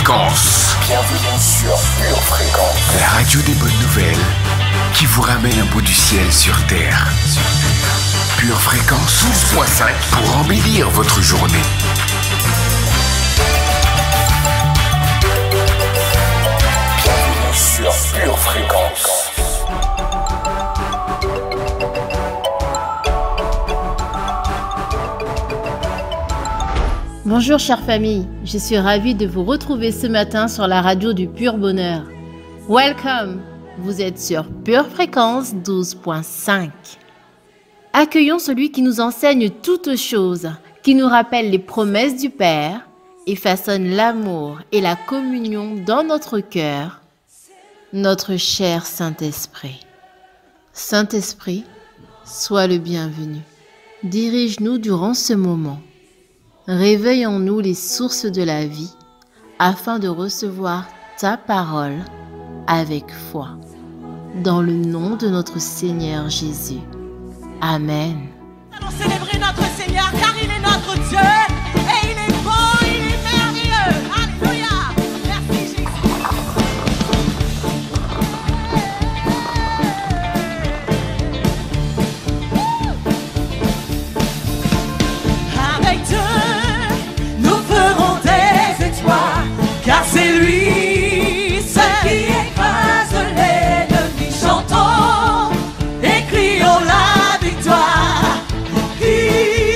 Fréquence. Bienvenue sur Pure Fréquence. La radio des bonnes nouvelles qui vous ramène un bout du ciel sur Terre. Pure Fréquence 12.5 pour embellir votre journée. Bienvenue sur Pure Fréquence. Bonjour chère famille, je suis ravie de vous retrouver ce matin sur la radio du Pur Bonheur. Welcome, vous êtes sur Pure Fréquence 12.5. Accueillons celui qui nous enseigne toutes choses, qui nous rappelle les promesses du Père et façonne l'amour et la communion dans notre cœur, notre cher Saint-Esprit. Saint-Esprit, sois le bienvenu. Dirige-nous durant ce moment. Réveille en nous les sources de la vie afin de recevoir ta parole avec foi. Dans le nom de notre Seigneur Jésus. Amen. Allons célébrer notre Seigneur car il est notre Dieu et il est bon, il est merveilleux. Alléluia. Merci Jésus. Avec Dieu, nous ferons des exploits car c'est lui seul qui écrase l'ennemi. Chantons et crions la victoire. Qui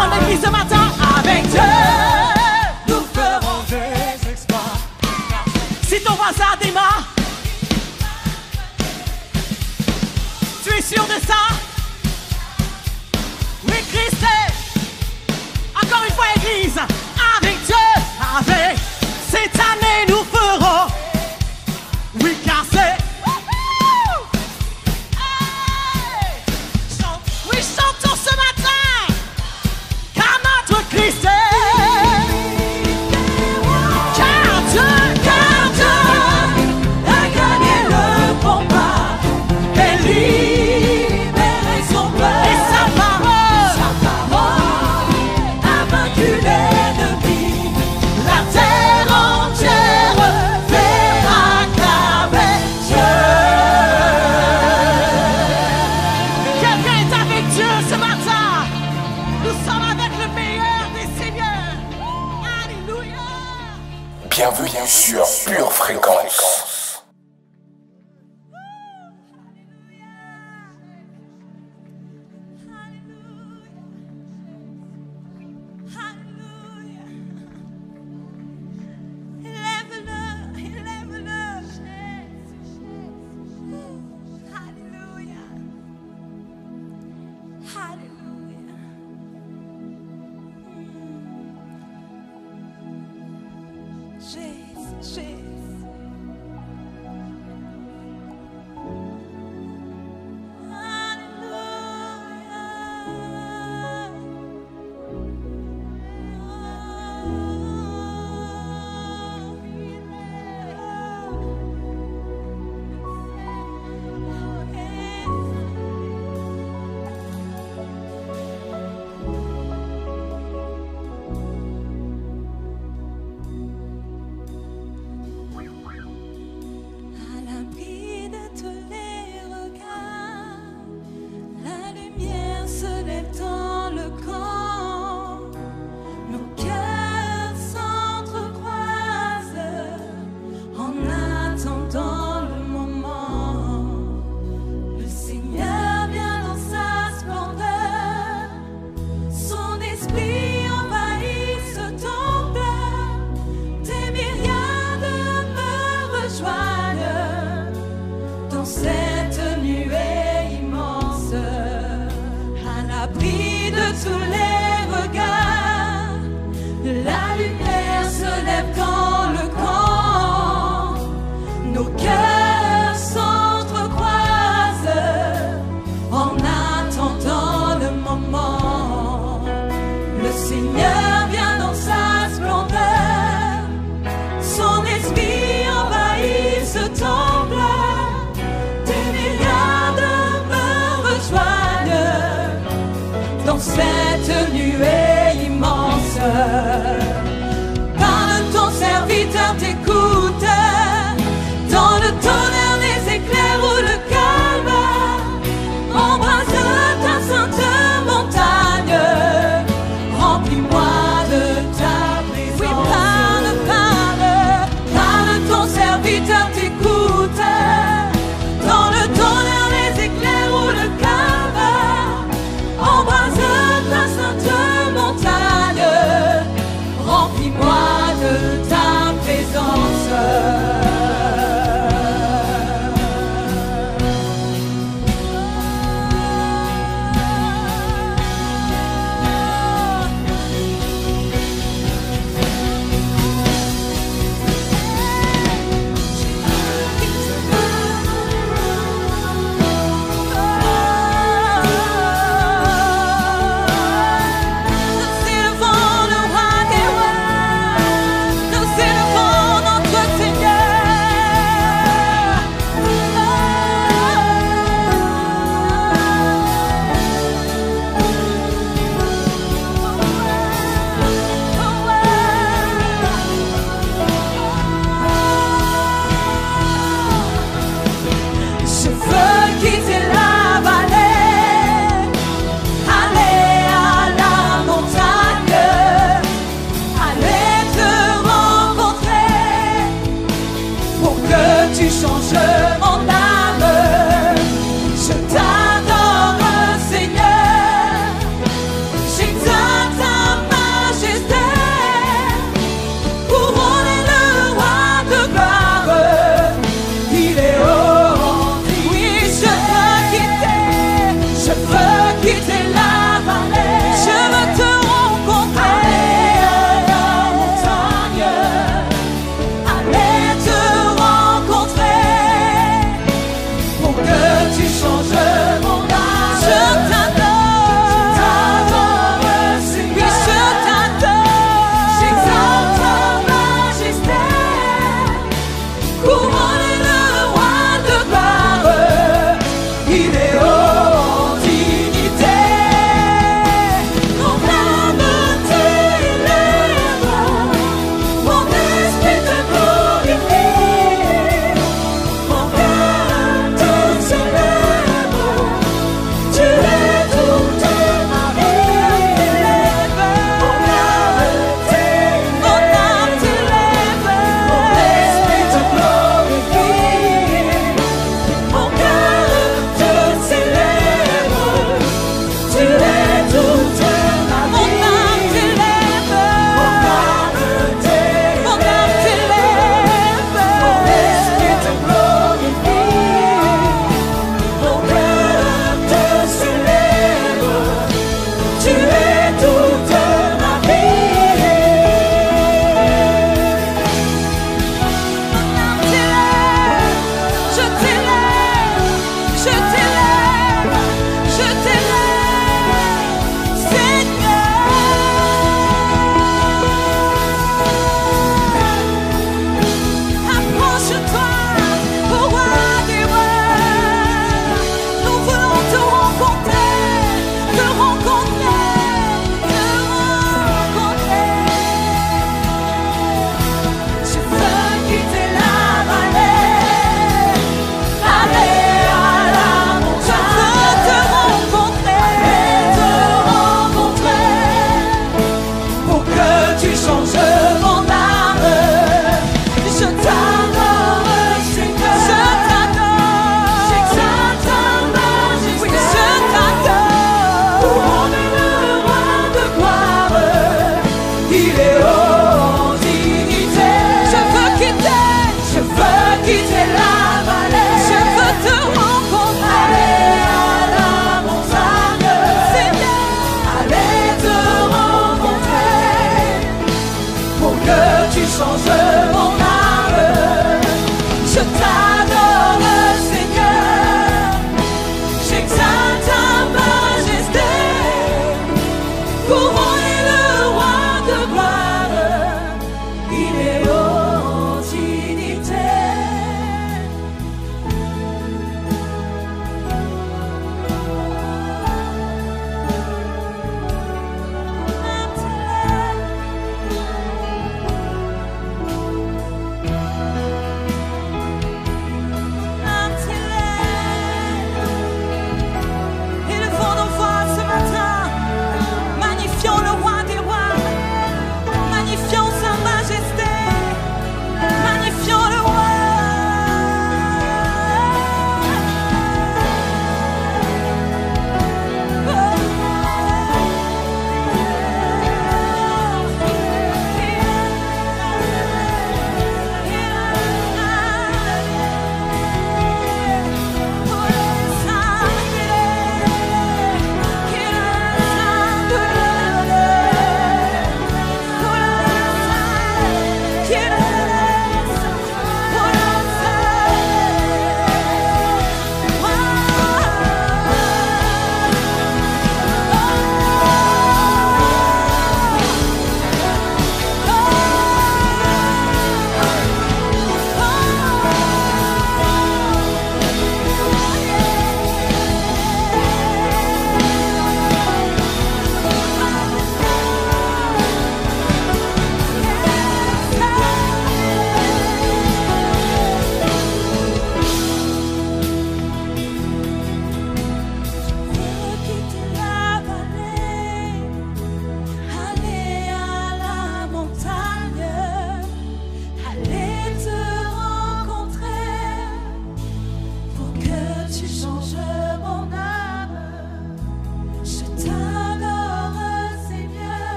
parole de l'église ce matin. Avec Dieu, nous ferons des exploits. Si ton voisin démarre, tu es sûr de ça? Oui, Christ est. Encore une fois, église. Avec Dieu, avec cette année, nous ferons. Oui, car c'est. Oui, chantons ce matin. Car notre Christ est. Car Dieu a gagné le combat et libéré son peuple. Et sa parole a vaincu l'ennemi. La terre entière verra qu'avec Dieu. Quelqu'un est avec Dieu ce matin. Nous sommes avec le meilleur des seigneurs. Alléluia. Bienvenue sur Pure Fréquence. Cette nuée immense, parle ton serviteur t'écoute, dans le tonnerre, les éclairs ou le calme, embrasse ta sainte montagne, remplis-moi changes mon âme. Je t'adore, Seigneur, j'exalte ta majesté. Couronné le roi de gloire, il est haute dignité. Élevons nos voix ce matin, magnifions le roi des rois, magnifions sa majesté, magnifions le roi.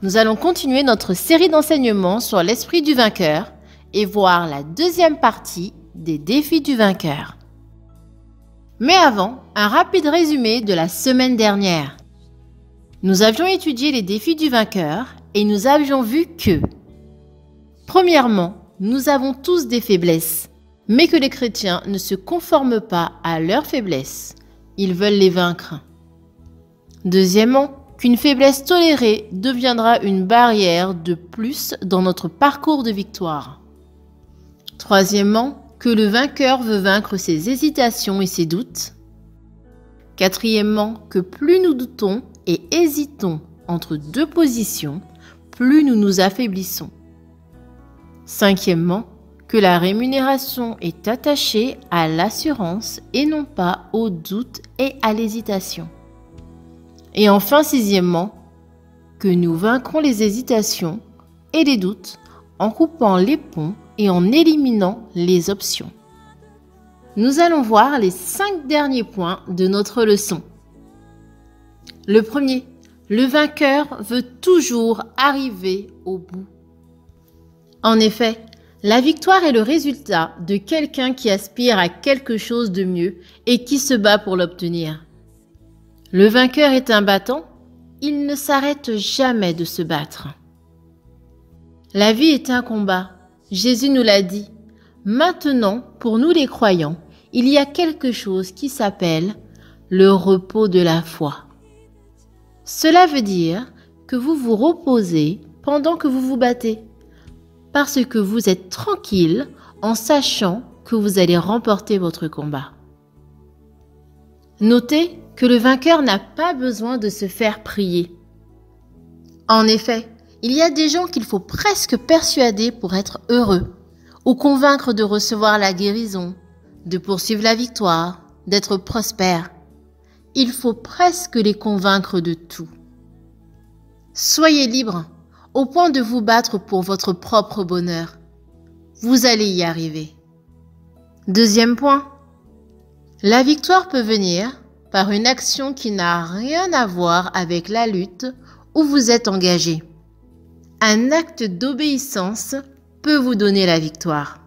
Nous allons continuer notre série d'enseignements sur l'esprit du vainqueur et voir la deuxième partie des défis du vainqueur. Mais avant, un rapide résumé de la semaine dernière. Nous avions étudié les défis du vainqueur et nous avions vu que, premièrement, nous avons tous des faiblesses, mais que les chrétiens ne se conforment pas à leurs faiblesses. Ils veulent les vaincre. Deuxièmement, qu'une faiblesse tolérée deviendra une barrière de plus dans notre parcours de victoire. Troisièmement, que le vainqueur veut vaincre ses hésitations et ses doutes. Quatrièmement, que plus nous doutons et hésitons entre deux positions, plus nous nous affaiblissons. Cinquièmement, que la rémunération est attachée à l'assurance et non pas au doute et à l'hésitation. Et enfin, sixièmement, que nous vaincrons les hésitations et les doutes en coupant les ponts et en éliminant les options. Nous allons voir les 5 derniers points de notre leçon. Le premier, le vainqueur veut toujours arriver au bout. En effet, la victoire est le résultat de quelqu'un qui aspire à quelque chose de mieux et qui se bat pour l'obtenir. Le vainqueur est un battant, il ne s'arrête jamais de se battre. La vie est un combat, Jésus nous l'a dit. Maintenant, pour nous les croyants, il y a quelque chose qui s'appelle le repos de la foi. Cela veut dire que vous vous reposez pendant que vous vous battez, parce que vous êtes tranquille en sachant que vous allez remporter votre combat. Notez que le vainqueur n'a pas besoin de se faire prier. En effet, il y a des gens qu'il faut presque persuader pour être heureux, ou convaincre de recevoir la guérison, de poursuivre la victoire, d'être prospère. Il faut presque les convaincre de tout. Soyez libres, au point de vous battre pour votre propre bonheur. Vous allez y arriver. Deuxième point. La victoire peut venir par une action qui n'a rien à voir avec la lutte où vous êtes engagé. Un acte d'obéissance peut vous donner la victoire.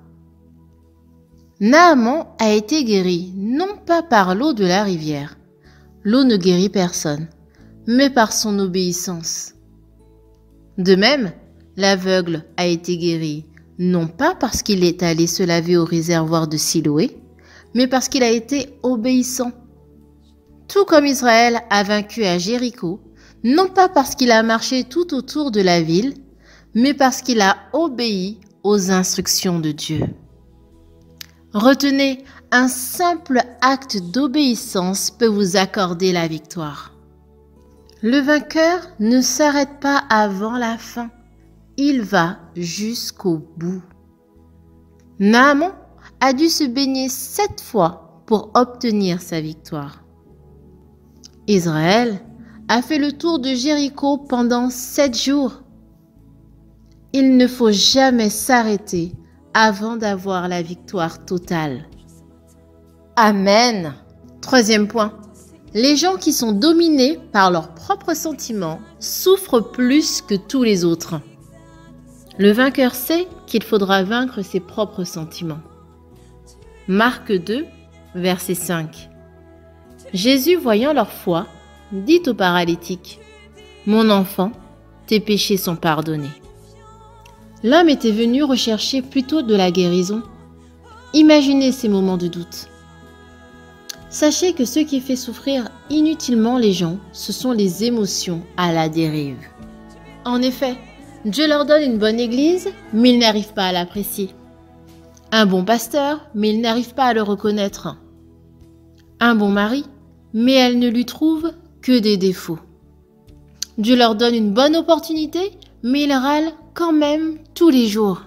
Naaman a été guéri non pas par l'eau de la rivière. L'eau ne guérit personne, mais par son obéissance. De même, l'aveugle a été guéri non pas parce qu'il est allé se laver au réservoir de Siloé, mais parce qu'il a été obéissant. Tout comme Israël a vaincu à Jéricho, non pas parce qu'il a marché tout autour de la ville, mais parce qu'il a obéi aux instructions de Dieu. Retenez, un simple acte d'obéissance peut vous accorder la victoire. Le vainqueur ne s'arrête pas avant la fin. Il va jusqu'au bout. Naaman a dû se baigner 7 fois pour obtenir sa victoire. Israël a fait le tour de Jéricho pendant 7 jours. Il ne faut jamais s'arrêter avant d'avoir la victoire totale. Amen. Troisième point. Les gens qui sont dominés par leurs propres sentiments souffrent plus que tous les autres. Le vainqueur sait qu'il faudra vaincre ses propres sentiments. Marc 2, verset 5. Jésus, voyant leur foi, dit au paralytique, « Mon enfant, tes péchés sont pardonnés. » L'homme était venu rechercher plutôt de la guérison. Imaginez ces moments de doute. Sachez que ce qui fait souffrir inutilement les gens, ce sont les émotions à la dérive. En effet, Dieu leur donne une bonne église, mais ils n'arrivent pas à l'apprécier. Un bon pasteur, mais ils n'arrivent pas à le reconnaître. Un bon mari, mais elle ne lui trouve que des défauts. Dieu leur donne une bonne opportunité, mais ils râlent quand même tous les jours.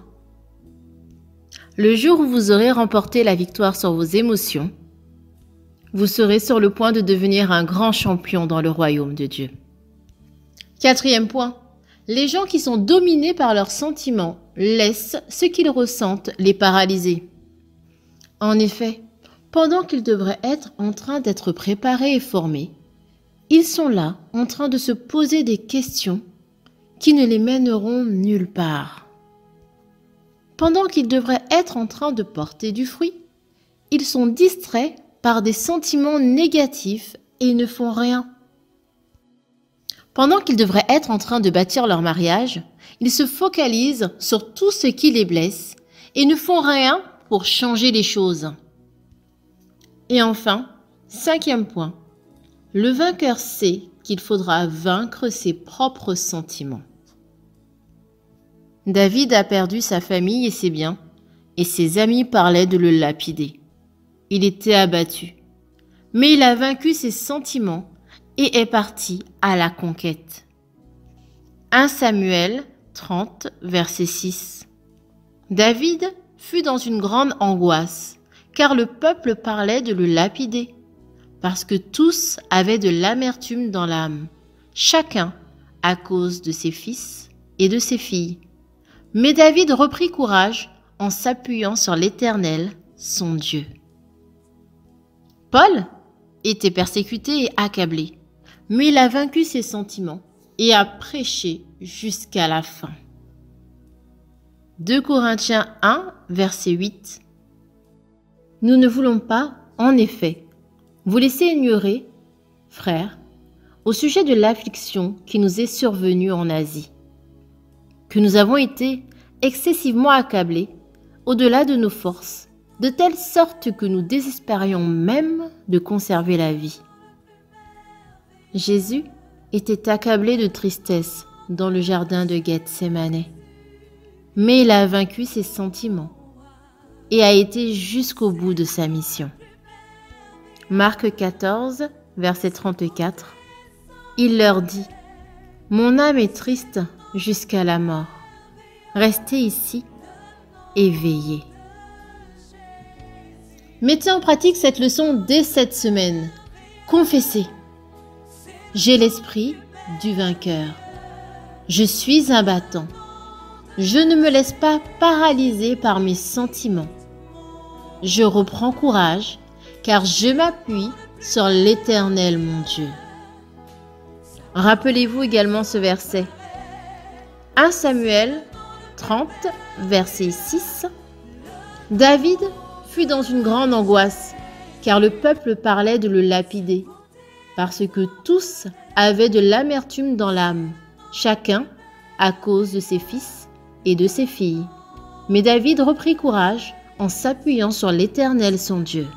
Le jour où vous aurez remporté la victoire sur vos émotions, vous serez sur le point de devenir un grand champion dans le royaume de Dieu. Quatrième point, les gens qui sont dominés par leurs sentiments laissent ce qu'ils ressentent les paralyser. En effet, pendant qu'ils devraient être en train d'être préparés et formés, ils sont là en train de se poser des questions qui ne les mèneront nulle part. Pendant qu'ils devraient être en train de porter du fruit, ils sont distraits par des sentiments négatifs et ne font rien. Pendant qu'ils devraient être en train de bâtir leur mariage, ils se focalisent sur tout ce qui les blesse et ne font rien pour changer les choses. Et enfin, cinquième point, le vainqueur sait qu'il faudra vaincre ses propres sentiments. David a perdu sa famille et ses biens, et ses amis parlaient de le lapider. Il était abattu, mais il a vaincu ses sentiments et est parti à la conquête. 1 Samuel 30, verset 6. David fut dans une grande angoisse, car le peuple parlait de le lapider, parce que tous avaient de l'amertume dans l'âme, chacun à cause de ses fils et de ses filles. Mais David reprit courage en s'appuyant sur l'Éternel, son Dieu. Paul était persécuté et accablé, mais il a vaincu ses sentiments et a prêché jusqu'à la fin. 2 Corinthiens 1, verset 8. Nous ne voulons pas, en effet, vous laisser ignorer, frères, au sujet de l'affliction qui nous est survenue en Asie, que nous avons été excessivement accablés, au-delà de nos forces, de telle sorte que nous désespérions même de conserver la vie. Jésus était accablé de tristesse dans le jardin de Gethsémane, mais il a vaincu ses sentiments et a été jusqu'au bout de sa mission. Marc 14, verset 34. Il leur dit, « Mon âme est triste jusqu'à la mort. Restez ici et veillez. » Mettez en pratique cette leçon dès cette semaine. Confessez. J'ai l'esprit du vainqueur. Je suis un battant. Je ne me laisse pas paralyser par mes sentiments. Je reprends courage car je m'appuie sur l'Éternel mon Dieu. Rappelez-vous également ce verset. 1 Samuel 30, verset 6. David fut dans une grande angoisse, car le peuple parlait de le lapider, parce que tous avaient de l'amertume dans l'âme, chacun à cause de ses fils et de ses filles. Mais David reprit courage en s'appuyant sur l'Éternel son Dieu.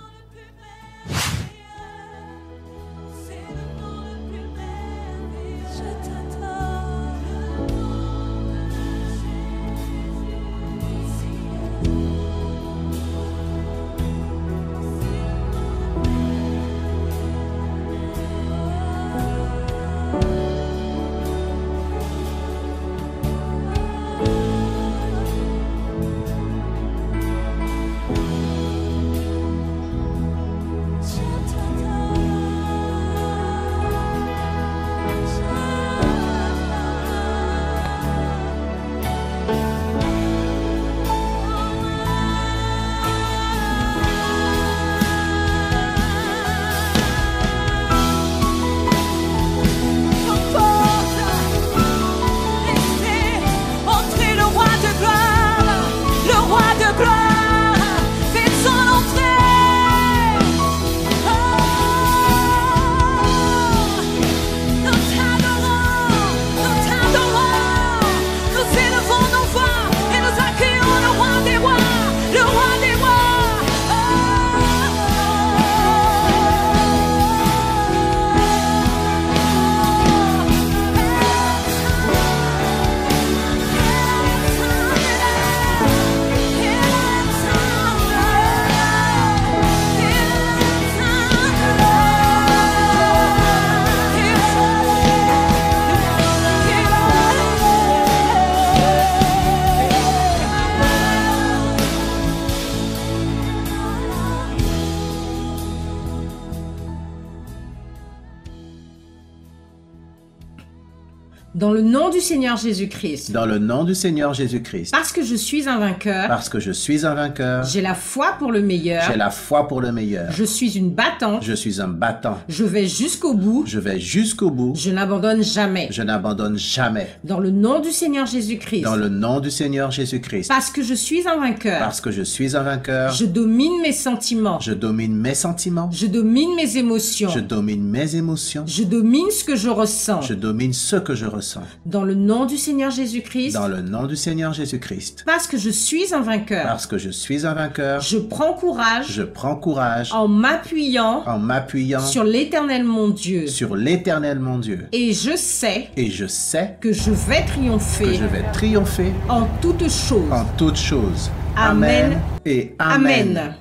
Dans le nom du Seigneur Jésus-Christ. Dans le nom du Seigneur Jésus-Christ. Parce que je suis un vainqueur. Parce que je suis un vainqueur. J'ai la foi pour le meilleur. J'ai la foi pour le meilleur. Je suis une battante. Je suis un battant. Je vais jusqu'au bout. Je vais jusqu'au bout. Je n'abandonne jamais. Je n'abandonne jamais. Dans le nom du Seigneur Jésus-Christ. Dans le nom du Seigneur Jésus-Christ. Parce que je suis un vainqueur. Parce que je suis un vainqueur. Je domine mes sentiments. Je domine mes sentiments. Je domine mes émotions. Je domine mes émotions. Je domine ce que je ressens. Je domine ce que je ressens. Dans le nom du Seigneur Jésus-Christ. Dans le nom du Seigneur Jésus-Christ. Parce que je suis un vainqueur. Parce que je suis un vainqueur. Je prends courage. Je prends courage. En m'appuyant. Sur l'Éternel mon Dieu. Sur l'Éternel mon Dieu. Et je sais. Que je vais triompher. En toutes choses. En toutes choses. Amen. Et amen. Amen.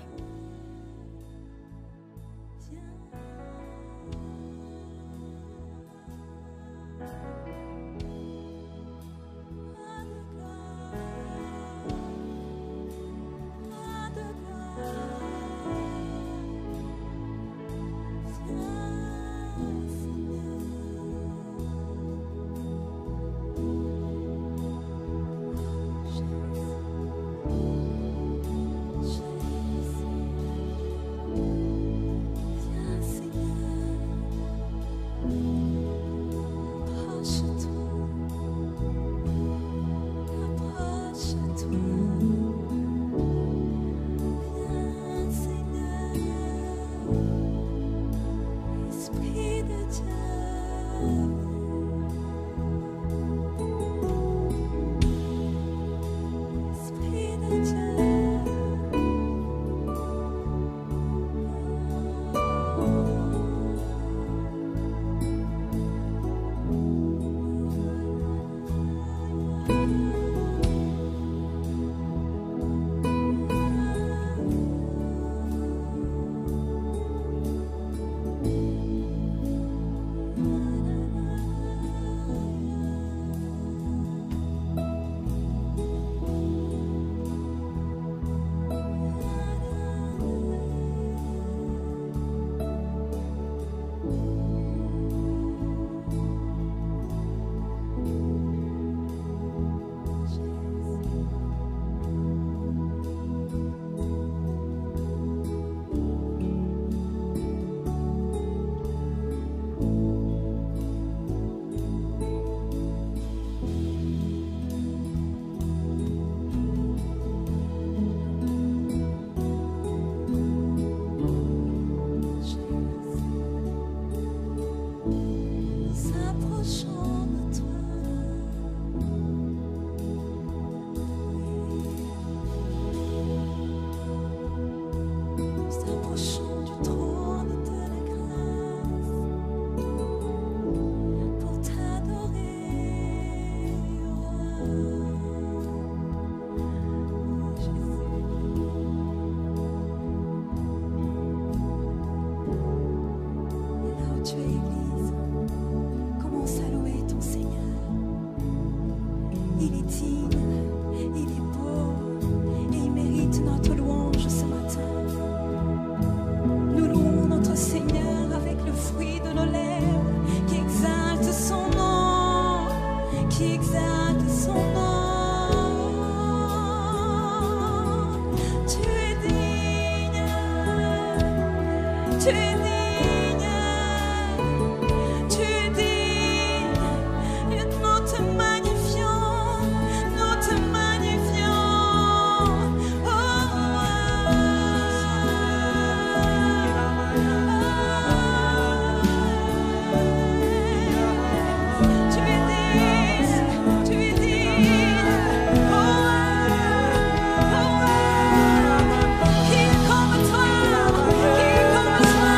au Seigneur avec le fruit de nos lèvres, qui exalte son nom, qui exalte son nom. Tu es digne, tu es digne, tu es digne, et nous te magnifions, nous te magnifions. Oh, tu es digne, tu es digne. Oh, qui est comme toi, qui est comme toi.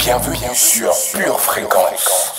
Bienvenue sur Pure Fréquence.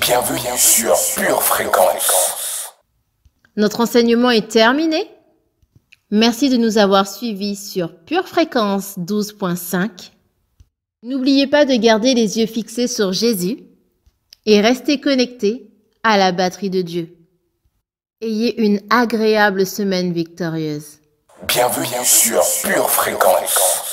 Bienvenue sur Pure Fréquence. Notre enseignement est terminé. Merci de nous avoir suivis sur Pure Fréquence 12.5. N'oubliez pas de garder les yeux fixés sur Jésus et restez connectés à la batterie de Dieu. Ayez une agréable semaine victorieuse. Bienvenue sur Pure Fréquence.